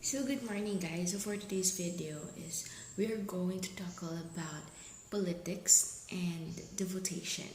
So good morning guys. So for today's video is we are going to tackle about politics and the votation.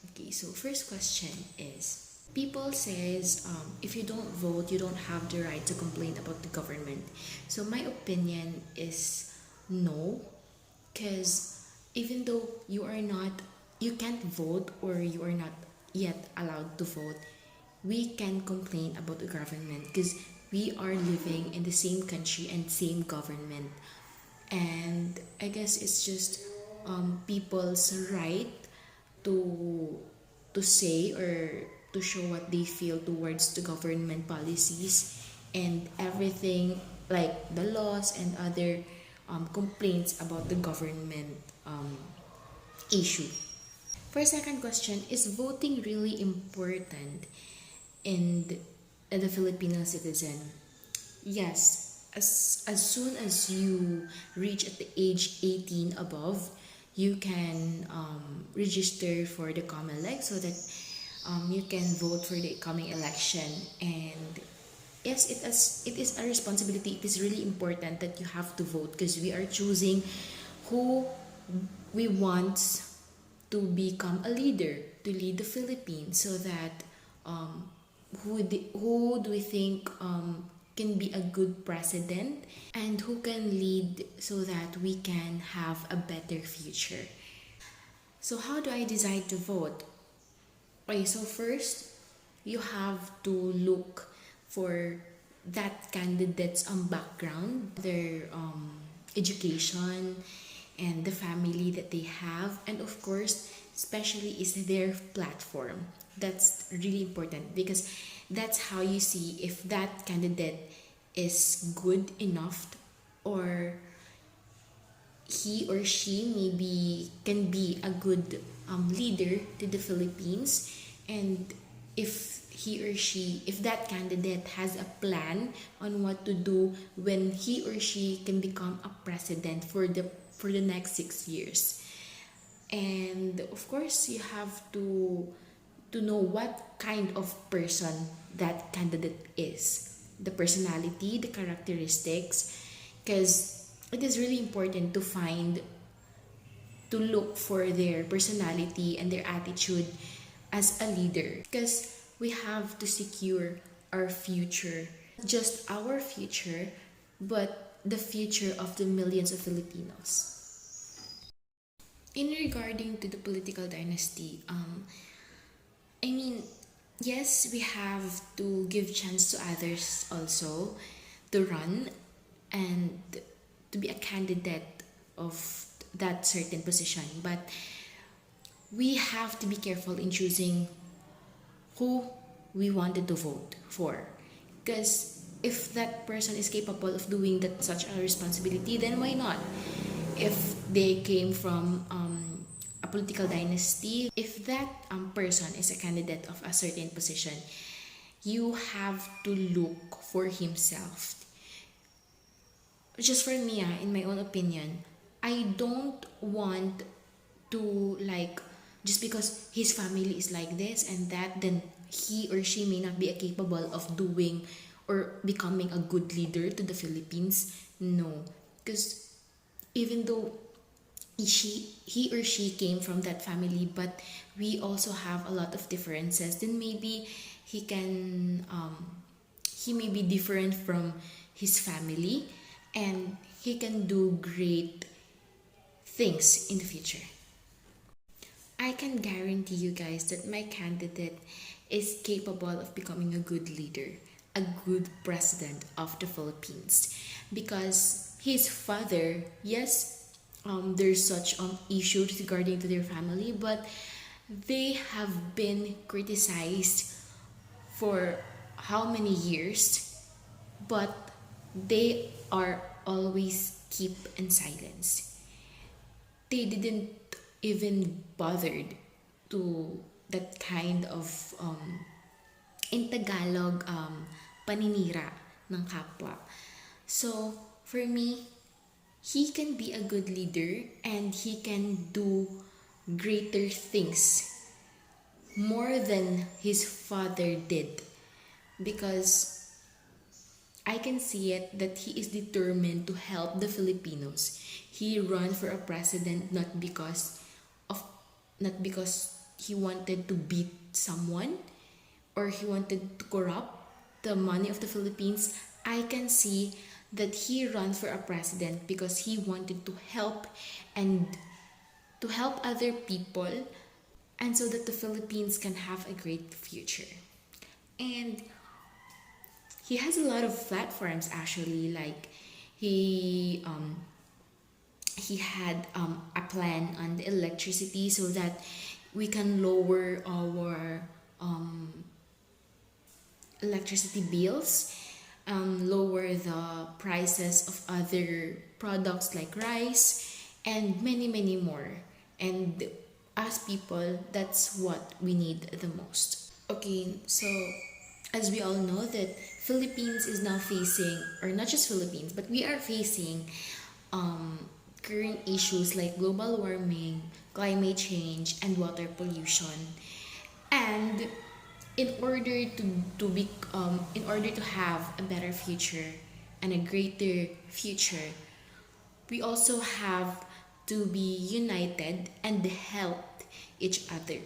Okay, so first question is people says if you don't vote you don't have the right to complain about the government. So my opinion is no, because even though you can't vote or you are not yet allowed to vote, we can complain about the government because we are living in the same country and same government. And I guess it's just people's right to say or to show what they feel towards the government policies and everything, like the laws and other complaints about the government issue. For second question, is voting really important in the Filipino citizen? Yes, as soon as you reach at the age 18 above, you can register for the COMELEC so that you can vote for the coming election. And yes, it is a responsibility. It is really important that you have to vote because we are choosing who we want to become a leader to lead the Philippines, so that who do we think can be a good president and who can lead so that we can have a better future. So how do I decide to vote? Okay, so first you have to look for that candidate's background, their education, and the family that they have, and of course especially is their platform. That's really important because that's how you see if that candidate is good enough, or he or she maybe can be a good leader to the Philippines. And if that candidate has a plan on what to do when he or she can become a president for the next 6 years. And of course you have to know what kind of person that candidate is, the personality, the characteristics, because it is really important to look for their personality and their attitude as a leader, because we have to secure our future, not just our future but the future of the millions of Filipinos. In regarding to the political dynasty, I mean, yes, we have to give chance to others also to run and to be a candidate of that certain position, but we have to be careful in choosing who we wanted to vote for, because if that person is capable of doing that such a responsibility, then why not? If they came from a political dynasty, if that person is a candidate of a certain position, you have to look for himself. Just for me, in my own opinion, I don't want to, like, just because his family is like this and that, then he or she may not be capable of doing or becoming a good leader to the Philippines. No, because even though he or she came from that family, but we also have a lot of differences, then maybe he can he may be different from his family and he can do great things in the future. I can guarantee you guys that my candidate is capable of becoming a good leader, a good president of the Philippines, because his father, yes, there's such issues regarding to their family, but they have been criticized for how many years, but they are always keep in silence. They didn't even bothered to that kind of in Tagalog, paninira ng kapwa. So for me, he can be a good leader and he can do greater things more than his father did, because I can see it that he is determined to help the Filipinos. He ran for a president of not because he wanted to beat someone or he wanted to corrupt the money of the Philippines. I can see that he ran for a president because he wanted to help and to help other people and so that the Philippines can have a great future. And he has a lot of platforms actually, like he he had a plan on the electricity so that we can lower our electricity bills, lower the prices of other products like rice, and many, many more. And as people, that's what we need the most. Okay, so as we all know that Philippines is now facing, or not just Philippines, but we are facing current issues like global warming, climate change, and water pollution. And in order to have a better future and a greater future, we also have to be united and help each other.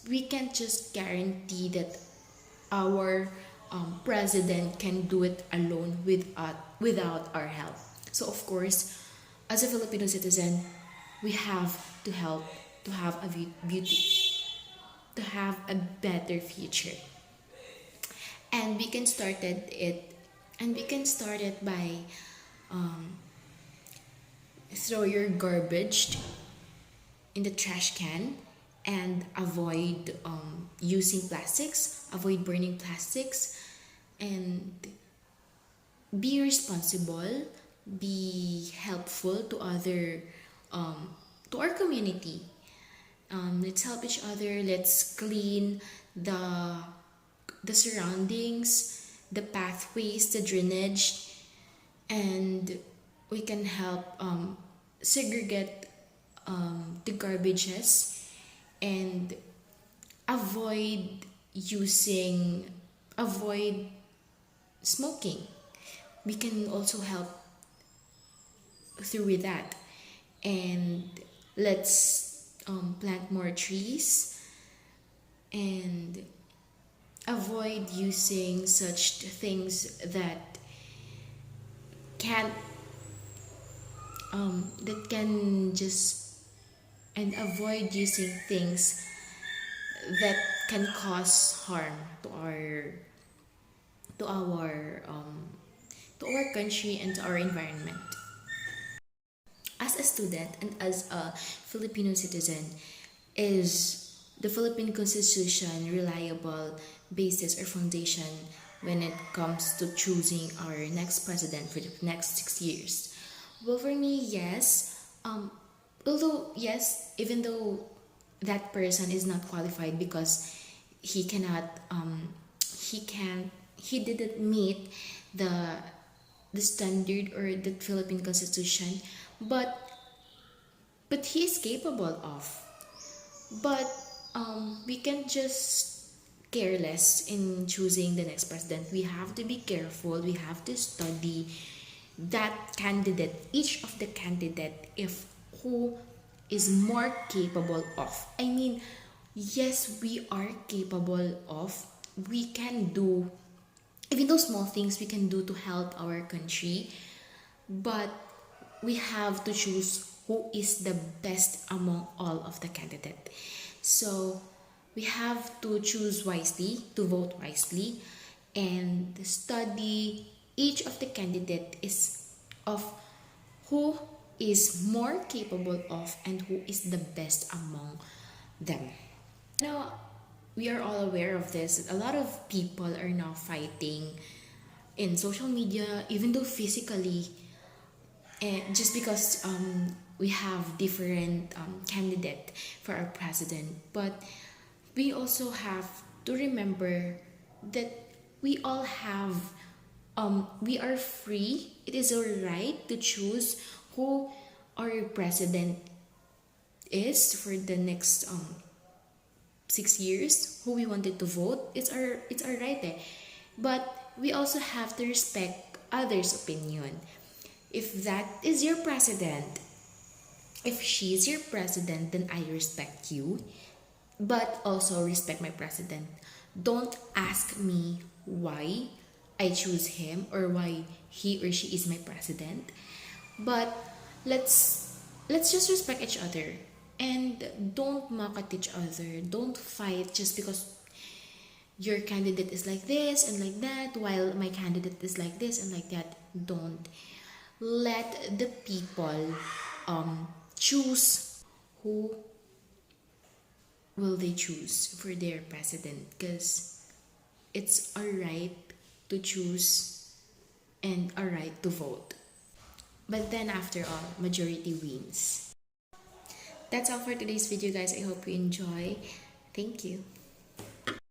We can't just guarantee that our president can do it alone without our help. So of course, as a Filipino citizen, we have to help to have a beauty, to have a better future. And we can start it by throw your garbage in the trash can and avoid using plastics, avoid burning plastics, and be responsible, be helpful to other to our community. Let's help each other. Let's clean the surroundings, the pathways, the drainage, and we can help segregate the garbages and avoid smoking. We can also help through with that, and let's plant more trees and avoid using such things can that can just and avoid using things that can cause harm to our to our country and to our environment. As a student and as a Filipino citizen, is the Philippine Constitution reliable basis or foundation when it comes to choosing our next president for the next 6 years? Well, for me, yes. Although yes, even though that person is not qualified because he cannot, he didn't meet the standard or the Philippine Constitution, but he is capable of. But we can't just careless in choosing the next president. We have to be careful. We have to study that candidate, each of the candidate, if who is more capable of. I mean, yes, we are capable of. We can do even those small things we can do to help our country, but we have to choose who is the best among all of the candidate. So we have to choose wisely, to vote wisely, and study each of the candidate is of who is more capable of and who is the best among them. Now, we are all aware of this. A lot of people are now fighting in social media, even though physically, just because we have different candidate for our president. But we also have to remember that we all have, we are free. It is our right to choose who our president is for the next 6 years, who we wanted to vote. It's our right there. But we also have to respect others' opinion. If that is your president, if she's your president, then I respect you, but also respect my president. Don't ask me why I choose him or why he or she is my president. But let's just respect each other and don't mock at each other. Don't fight just because your candidate is like this and like that while my candidate is like this and like that. Don't let the people choose who will they choose for their president, because it's a right to choose and a right to vote. But then after all, majority wins. That's all for today's video, guys. I hope you enjoy. Thank you.